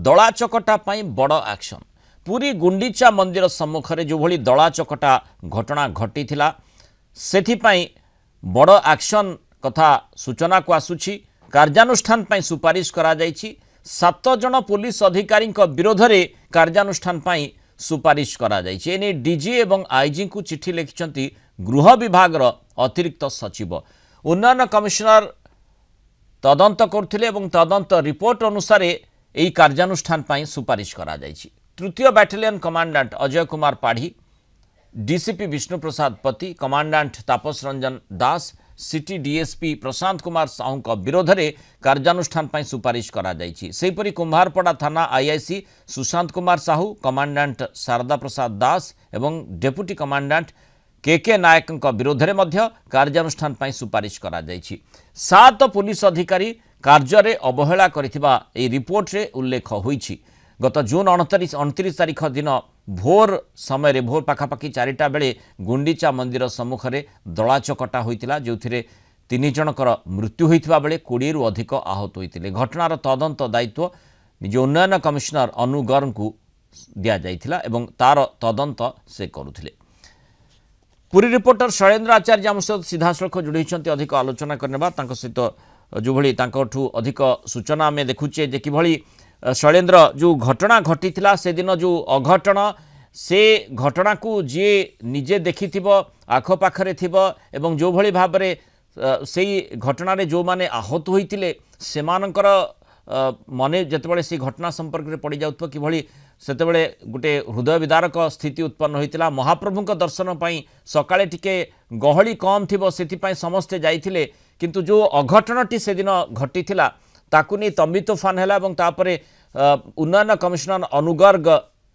दला चकटा बड़ एक्शन पूरी गुंडीचा मंदिर सम्मुखें जो भली दला चकटा घटना घटी से बड़ एक्शन कथा सूचना को आसुछि कार्यानुष्ठान सुपारिश करा जायछि 7 जन पुलिस अधिकारी विरोध में कार्यानुष्ठान सुपारिश करा जायछि। एने डीजी एवं आईजी को चिठी लिखिछंती गृह विभाग अतिरिक्त सचिव उन्नयन कमिशनर तदंत करथिले एवं तदंत रिपोर्ट अनुसार यही कार्यानुष्ठान सुपारिश करा जायछि। तृतीय battalion commandant Ajay Kumar Padhi, DCP Vishnu Prasad Pati, commandant Tapas Ranjan Das, city DSP Prashant Kumar Sahu विरोध में कार्यानुष्ठान सुपारिश करा जायछि। सेहिपरि कुम्हारपड़ा थाना आईआईसी सुशांत कुमार साहू, कमांडेंट शारदा प्रसाद दास एवं डेप्यूटी कमांडेंट के नायक विरोध में कार्यानुष्ठान सुपारिश करा जायछि। 7 पुलिस अधिकारी कार्य अवहेला करिथिबा ए रिपोर्ट रे उल्लेख होईछि। गत जून 29 तारिख दिन भोर समय भोर पाखापाखि 4टा बेले गुंडीचा मंदिर सम्मुखें दला चकटा होइतिला जो 3 जनकर मृत्यु होइतिबा बेले 20 रु अधिक आहत होइतिले। घटनार तदंत दायित्व निज उन्नयन कमिशनर अनु गर्ग को दिया जाइतिला एवं तार तदंत से करुथिले। पुरी रिपोर्टर शैलेन्द्र आचार्य आम सहित सीधासख जोड़ी अधिक आलोचना करने सहित जो भली अधिक सूचना आम देखुचे जे कि शैलेन्द्र जो घटना घटी से दिन जो अघटन से घटना को जी निजे देखि आखपाखे एवं जो भली भाव से घटन जो माने आहत होइतिले सेमानकर मने जितेबाला से घटना संपर्क में पड़ जाऊँ कि सेतेबेले गोटे हृदय विदारक स्थिति उत्पन्न होइतिला। महाप्रभुक दर्शन पाई सकाळे टिके गहली कम थिबो सेतिपाई समस्ते जाइथिले किंतु जो अघटनटी से दिन घटीथिला ताकु नहीं तंबी तोफान है और तापरे उन्नयन कमिशनर अनुगर्ग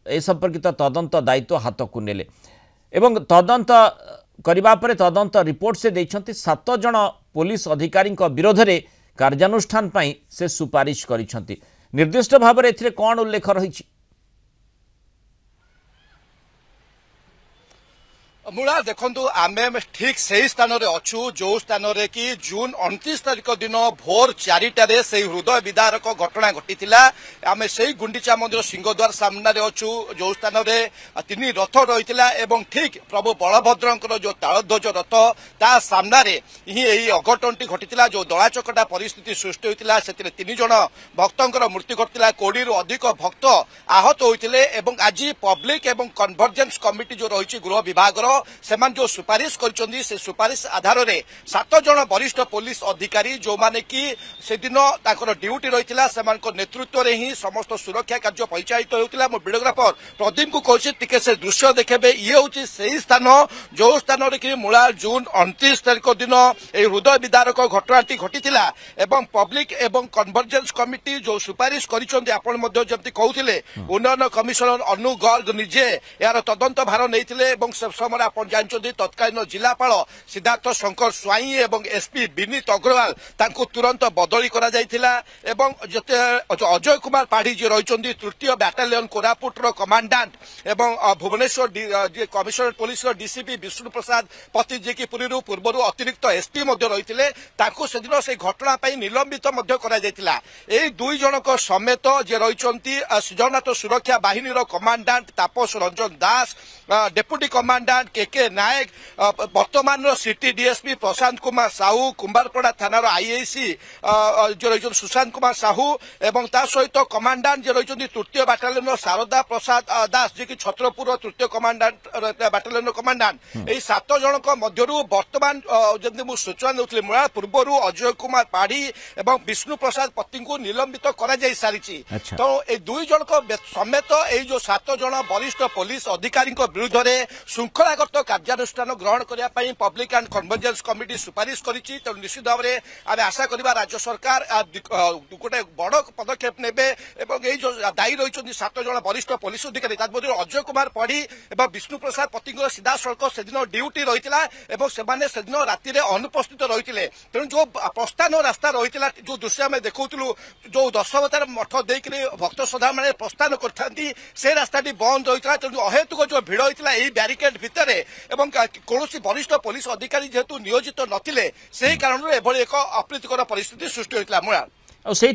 ए संपर्कित तदंत दायित्व हाथ को नेले एवं तदंत करिबा परे तदंत रिपोर्ट से देइछंती 7 जन पुलिस अधिकारी विरोध में कार्यानुष्ठान से सुपारिश करिछंती। निर्दिष्ट भाव में एथिरे कोन उल्लेख रही मुला देखु आम ठीक से स्थान अच्छु जो स्थान कि जून 29 तारिख दिन भोर 4टार से हृदय विदारक घटना घटी आम से गुंडीचा मंदिर सिंहद्वार सामने अच्छु जो स्थान 3 रथ रही ठीक प्रभु बलभद्र जो तालध्वज रथ ता सामने ही अघटन घटी जो दला चकटा परिस्थिति सृष्टि होता से 3 जन भक्तर मृत्यु घटला 20 रु अधिक भक्त आहत होते आज पब्लिक एवं कन्वर्जेंस कमिटी जो रही गृह विभाग से जो सुपारिश कर सुपारिश आधार में 7 जन वरिष्ठ पुलिस अधिकारी जो माने कि से दिन ड्यूटी रही नेतृत्व में ही समस्त सुरक्षा कार्य परिचालित होता। मो वीडियोग्राफर प्रदीप को कहूँ से दृश्य देखे ये हूँ से स्थान जो स्थान कि मूला जून 29 तारिख दिन हृदय विदारक घटनाटी घटी पब्लिक एवं कन्वर्जेंस कमिटी जो सुपारिश करते कहते उन्नयन कमिशनर अनु गर्ग निजे यार तदंत भार नहीं से समय आप जानते तत्कालीन जिलापाल सिद्धार्थ शंकर स्वाई एवं एसपी विनीत अग्रवाल तुरंत बदली करा जायथिला एवं अजय कुमार पाढ़ी जी रही तृतीय बैटालियन कोरापुटर कमांडेंट एवं Bhubaneswar commissionerate police DCP Vishnu Prasad Pati ji की पुरी पूर्व अतिरिक्त एसपी रही से दिन से घटना निलंबित यही 2 जनक समेत जे रही जगन्नाथ सुरक्षा बाहिनी कमांडेंट तापस रंजन दास, डेप्यूटी कमांडेंट के नायक, वर्तमान city DSP Prashant Kumar Sahu, कुम्हारपड़ा थानार IIC जो रही सुशांत कुमार साहू एवं ता सहित कमांडेंट जो रही तृतीय बैटालियन शारदा प्रसाद दास जी की छत्रपुर तृतीय कमांडेंट बैटालियन कमांडेंट यही 7 जनक मध्य वर्तमान जमी मुझे सूचना दूसरी मूला पूर्व अजय कुमार पाढ़ी एवं विष्णु प्रसाद पति को निलंबित कर सारी तो ये 2 जनक समेत ये जो 7 जन वरिष्ठ पुलिस अधिकारी विरुद्ध में श्रृंखलागत कार्यानुष्ठान ग्रहण करने पब्लिक एंड कन्वर्जेंस कमिटी सुपारिश करिछि। तो निश्चित भाव में आम आशा करिबा राज्य सरकार गोटे बड़ पदक्षेप नेबे एवं ये जो दायी रही 7 जन वरिष्ठ पुलिस अधिकारी तद्मध्य अजय कुमार पढ़ी एवं विष्णु प्रसाद पति सीधा सड़क से दिन ड्यूटी रही से दिन राति अनुपस्थित रही तेणु जो प्रस्थान रास्ता रही जो दृश्य आम देखु जो 10 अवतार मठ देकर भक्त श्रद्धा मैंने प्रस्थान करते से रास्ता बंद रही तेणु अहेतुक जो भिड़ होता है ब्यारिकेड भितर एवं कौन वरिष्ठ पुलिस अधिकारी जेहेतु नियोजित नथिले से कारण एक अप्रीतिकर परिस्थिति सृष्टि होता। से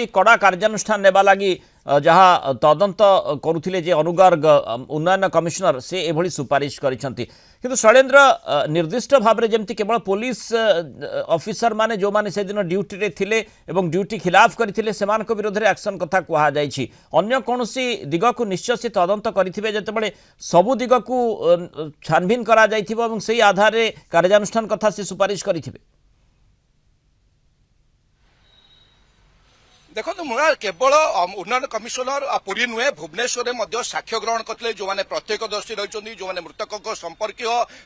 कड़ा कार्यानुष्ठान नेबा लगी जहाँ तदंत करुथिले जे अनुगर्ग उन्नयन कमिशनर से एभली सुपारिश करिसंती किंतु शैलेंद्र निर्दिष्ट भाव में जमती केवल पुलिस ऑफिसर माने जो माने से दिन ड्यूटी रे थिले एवं ड्यूटी खिलाफ करथिले सेमानक विरोध रे एक्शन कथा कुहा जायछि अन्य कोनोसी दिग को निश्चय से तदंत करिथिबे जतेबेले सबु दिग को छानबीन करा जायथिबो एवं सेही आधार रे कार्यानुष्ठान कथा से सुपारिश करिथिबे। देखो मुरा केवल उन्नयन कमिशनर पुरी नुहे भुवनेश्वर में साक्ष्य ग्रहण करते जो मैंने प्रत्यक्षदर्शी रही जो मैंने मृतकों संपर्क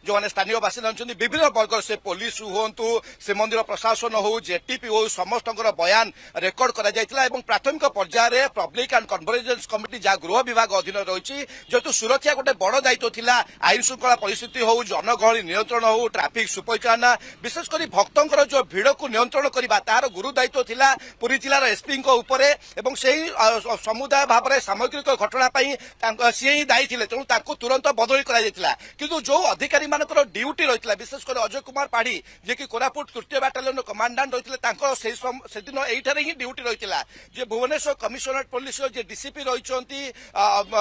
जो मैंने स्थानीय बासिंदा रही विभिन्न वर्ग से पुलिस हूँ श्रीमंदिर प्रशासन हो जेटीपी हो समस्त बयान रेकर्ड कर प्राथमिक पर्यायर पब्लिक एंड कन्वर्जेन्स कमिटी जहाँ गृह विभाग अधीन रही जेहेतु सुरक्षा गोटे बड़ दायित्व थिला आईन श्रृंखला परिस्थिति हो जनगहली नियंत्रण हो ट्राफिक सुपरिचालना विशेषकर भक्तों जो भिड़ को नियंत्रण करने तार गुरु दायित्व थिला पुरी जिलार एसपी समुदाय भाव में सामग्रिक घटना सी ही दायी थे तेणु तुरंत बदली किंतु जो अधिकारी मान ड्यूटी रही विशेषकर अजय कुमार पाढ़ी जे कि कोरापुट तृतीय बाटालियन कमांडाट रही से दिन यही ही ड्यूटी रही भुवनेश्वर कमिशनरेट पुलिस डीसीपी रही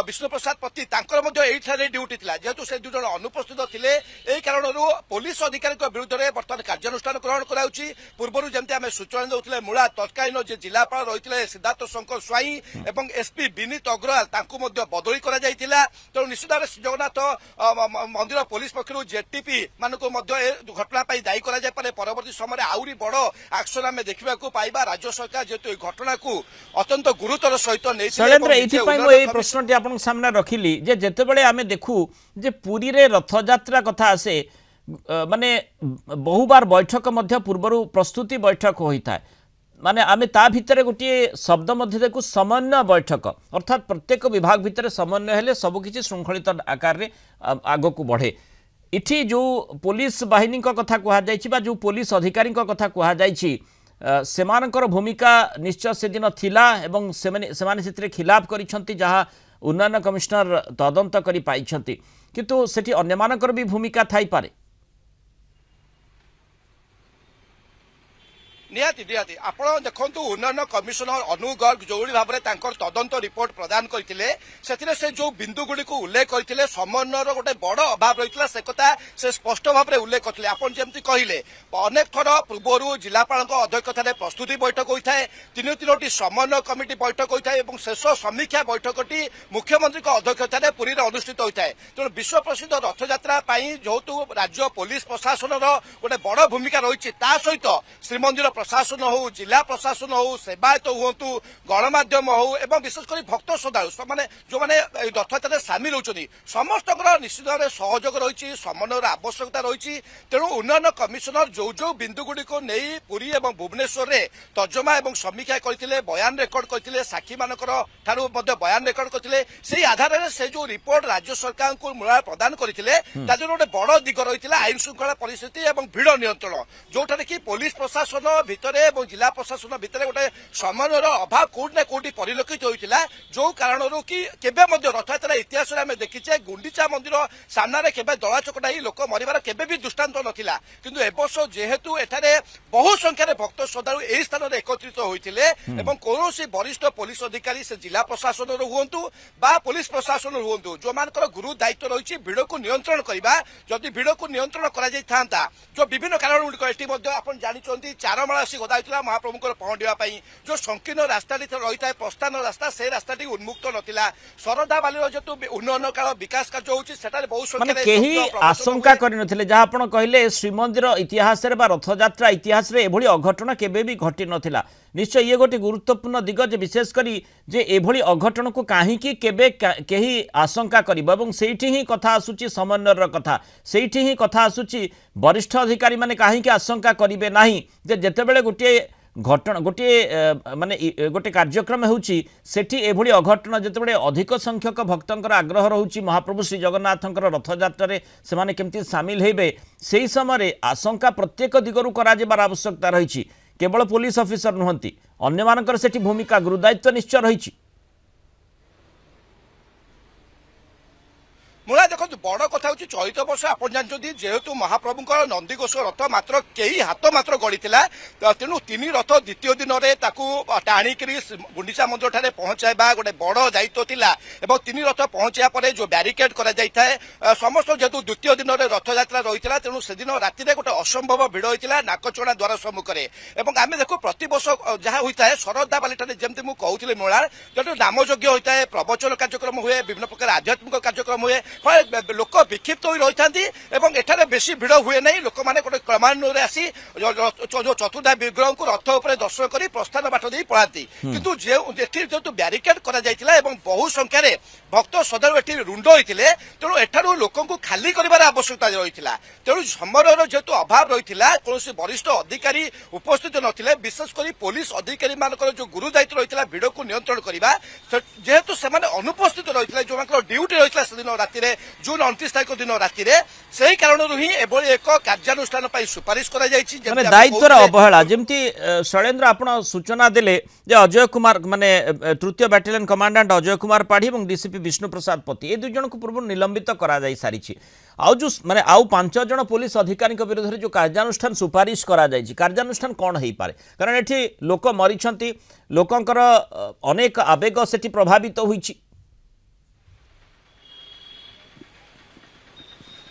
विष्णु प्रसाद पति यही ड्यूटी थी जेहेतु से दुज अनुपस्थित थे यही कारण पुलिस अधिकारी विरुद्ध में बर्तमान कार्यानुष्ठान ग्रहण कराउछि पूर्व जमी आम सूचना देते मूला तत्कालीन जिलापाल रही सिद्धार्थ शंकर स्वाई एवं एसपी विनीत अग्रवाल बदली तेणु निश्चित भाव जगन्नाथ मंदिर पुलिस पक्षर जेटीपी मानक घटना दायी करे परवर्ती समय आउरी बड़ एक्शन आम देखा पाइबा राज्य सरकार जेहेतु घटना को अत्यंत गुरुतर सहित शैलेंद्र प्रश्न सामने रखिली जेतेबेले आम देखू जे पुरी रे रथयात्रा कथा आसे माने बहुबार बैठक पूर्व प्रस्तुति बैठक होता है माने आमे ता भितर गोटे शब्द मध्य देखु समन्वय बैठक अर्थात प्रत्येक विभाग भितर समन्वय हेले सबकिछि श्रृंखलित आकार रे आगो को बढ़े इठी जो पुलिस बाहिनी कथा कहा जायछि बा जो पुलिस अधिकारी कथा कहा जायछि सेमानकर भूमिका निश्चय से दिन थिला एवं सेमाने सेतिरे खिलाफ करिसंती जहाँ उन्नयन कमिशनर तदंत करि पाइछंती किंतु सेठी अन्यमानकर भी भूमिका थाई पारे निहाती निहाती आपण देखंतु उन्नयन कमिशनर अनु गर्ग जो भाव में तदंत रिपोर्ट प्रदान करते से जो बिंदु गुड़ी को उल्लेख करते समन्वयर गोटे बड़ अभाव रही से कथा से स्पष्ट भाव में उल्लेख करते आपन जमती कहले अनेक थर पूर्व जिलापाल अध्यक्षतार प्रस्तुति बैठक होता है तीनोटी समन्वय कमिटी बैठक होता है शेष समीक्षा बैठकटी मुख्यमंत्री अध्यक्षतार पुरी अनुष्ठित होता है तेणु विश्व प्रसिद्ध रथयात्रा जेहेतु राज्य पुलिस प्रशासन गोटे बड़ भूमिका रही सहित श्रीमंदिर प्रशासन हो जिला प्रशासन हो सेवायत हूँ गणमाध्यम हो एवं विशेषकर भक्त श्रद्धालु माने जो मैंने रथयात्रा सामिल होती समस्त निश्चित भाव में सहयोग रही समन्वयर आवश्यकता रही तेणु उन्नयन कमिशनर जो जो बिंदु गुड़िक नहीं पुरी और भुवनेश्वर में तर्जमा और समीक्षा करते बयान रेकर्ड करते साक्षी मानकर बयान रेकर्ड करते से आधार में से जो रिपोर्ट राज्य सरकार को मूल प्रदान करते गोटे बड़ दिग रही आईन श्रृंखला परिस्थिति और भिड़ नियंत्रण जोठार कि पुलिस प्रशासन भितर जिला प्रशासन भितर गोटे समन्वयर अभाव कोटि ना कोटि परिलक्षित होता जो कारण कि रथयात्रा इतिहास में देखीचे गुंडीचा मंदिर सामने केबे दला चकटा ही लोक मरबार केबे भी दृष्टांत नथिला किंतु एबर्ष जेहेतु एठारे बहु संख्यार भक्त श्रद्धालु एही स्थान में एकत्रित होइतिले एवं कोनोसी वरिष्ठ पुलिस अधिकारी से जिला प्रशासन हुंतु बा पुलिस प्रशासन हुंतु जो मानकर गुरु दायित्व रही भिड़ को नियंत्रण करबा जदि भिड़ को नियंत्रण करा जाय थांता जो विभिन्न कारण गुड़िक एटी मध्ये आपण जानिचंती चारमाला सी गदा होइतिला महाप्रभुकर पहुंचवा पई जो संकीर्ण रास्ता रही है प्रस्थान रास्ता से रास्ताटी उन्मुक्त नथिला सरदा बालीर जेतु उन्नयन काल विकास कार्य होउछि सेटारे बहुत संख्या केही आशंका करि नथिले जहा आपण कहले श्रीमंदिर इतिहास रे बा रथयात्रा इतिहास रे एभली अघटन केबे भी घटी नथिला निश्चय ये गोटे गुरुत्वपूर्ण दिग जे विशेष करी जे एभली अघटन को काहीकि केबे केही आशंका करिबो एवं सेठी ही कथा आसुची समन्वयर कथा सेठी ही कथा आसुची वरिष्ठ अधिकारी माने काहीकि आशंका करिवे नाही जे जेतेबेले गोटे घटना गोटे माने गोटे कार्यक्रम होउची सेठी एभली अघटन जेतेबेले अधिक संख्यक भक्तंकर आग्रह रहउची महाप्रभु श्री जगन्नाथंकर रथयात्रा रे सेमाने केमती शामिल हेबे सेही समय आशंका प्रत्येक दिगरु करा जेबार आवश्यकता रही केवल पुलिस ऑफिसर नुहंती अन्य मानकर सेठी भूमिका गुरुदायित्व निश्चय रही मुला देखो बड़ कथा हूँ चलित वर्ष आप जानते जेहेतु महाप्रभु नंदीघोष रथ मात्र कई हाथ मात्र गड़ी तेणु तीन रथ द्वितीय दिन में टाणिक गुंडीचा मंदिर ठारे पहुंचाइबा गोटे बड़ दायित्व थिला एवं तीन रथ पहुंचा पर जो ब्यारिकेड कर समस्त जेहेतु द्वितीय दिन में रथ यात्रा रही तेणु से दिन राति गोटे असंभव भिड़ होता नाकचଣା द्वार सम्मुख में आम देखो प्रतवर्ष जहाँ होता है शरदा बाली जमी मुझे कहूली मूलार जो नामयज्ञ होता है प्रवचन कार्यक्रम हुए विभिन्न प्रकार आध्यात्मिक कार्यक्रम हुए लोक विक्षिप्त हो रही एठारे बेसी भिड़ हुए नहीं लोक मैंने गोटे क्रमान्वय आसी जो चतुर्धा विग्रह को रथ उपर दर्शन कर प्रस्थान बाट दे पड़ाती किंतु जेहेतु ब्यारिकेड कर बहु संख्यार भक्त सदैव एटी रुंड होते तेणु एठारू लोक खाली कर आवश्यकता रही तेणु समय जेहेतु अभाव रही कौन वरिष्ठ अधिकारी उपस्थित नथिले विशेषकर पुलिस अधिकारी मानकर जो गुरु दायित्व रही भिड़ को नियंत्रण करवा जेहेतु से अनुपस्थित रही जो ड्यूटी रही से दिन राति जून 29 तारीख दिन राति से कारण ही एभली एक कार्यानुष्ठान सुपारिश कर दायित्वर अवहेला जमती शैलेन्द्र आपण सूचना देले जे अजय कुमार माने तृतीय बाटालियन कमांडेंट अजय कुमार पाढ़ी और डीसीपी विष्णु प्रसाद पति ए दुई जन को पूर्व निलंबित करा जाई सारी आउ जो माने आउ 5 जन पुलिस अधिकारी विरुद्ध जो कार्यानुष्ठान सुपारिश करा जाई कार्यानुष्ठान कौन हो पारे कारण एठी लोक मरीछंती लोकंकर अनेक आवेग सेठी प्रभावित होईछि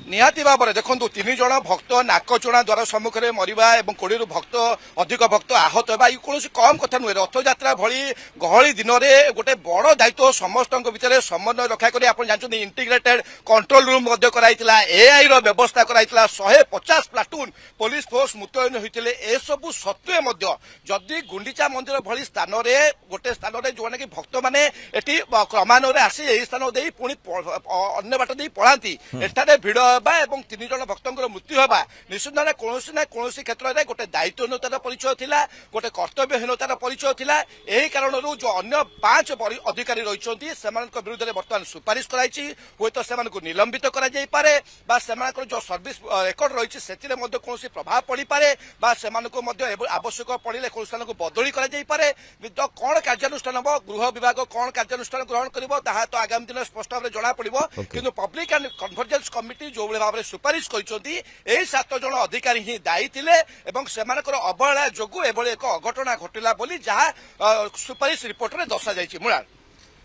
निहाती भाव में देखो तीन जन भक्त नाकचଣା द्वार सम्मुख में मरवा और 20 भक्त अधिक भक्त आहत होगा ये कौन कम कथा नुहे रथयात्रा भली गहली दिन में गोटे बड़ दायित्व समस्त भितर समन्वय रक्षा कर आप जानते इंटीग्रेटेड कंट्रोल रूम एआई व्यवस्था कराई 150 प्लाटून पुलिस फोर्स मुतयन होते एसबू सत्वे जदि गुंडीचा मंदिर भली स्थान में गोटे स्थान में जो कि भक्त मैंने क्रमान्वय आसी यही स्थान दे पुणी अन्य बाट दे पड़ाती एठारे भिड़ तीन जन भक्त मृत्यु होगा निश्चित भाव कौन कौन क्षेत्र में गोटे दायित्वहीनतार परिचय थिला गोटे कर्तव्यहीनतार परिचय थिला यही कारण जो अन्य 5 अधिकारी रही विरुद्ध में बर्तमान सुपारिश कराई हूँ से निलंबित करे जो सर्विस रेकर्ड रही से कौन प्रभाव पड़ पारे आवश्यक पड़े कौन स्थान को बदली करे तो कौन कार्यानुष्ठान हम गृह विभाग कौन कार्यानुष्ठान ग्रहण कर तो आगामी दिन स्पष्ट भाव जना पड़ो कि पब्लिक एंड कन्वर्जेंस कमिटी जो भाव में सुपारिश कर 7 जन अधिकारी ही दायी थे अवहेला जोगु एभली एक अघटना घटिला बोली जहाँ सुपारिश रिपोर्ट में दर्शा जाइछि। मुलार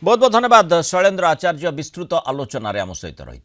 बहुत बहुत धन्यवाद शैलेन्द्र आचार्य विस्तृत आलोचन आम सहित रही।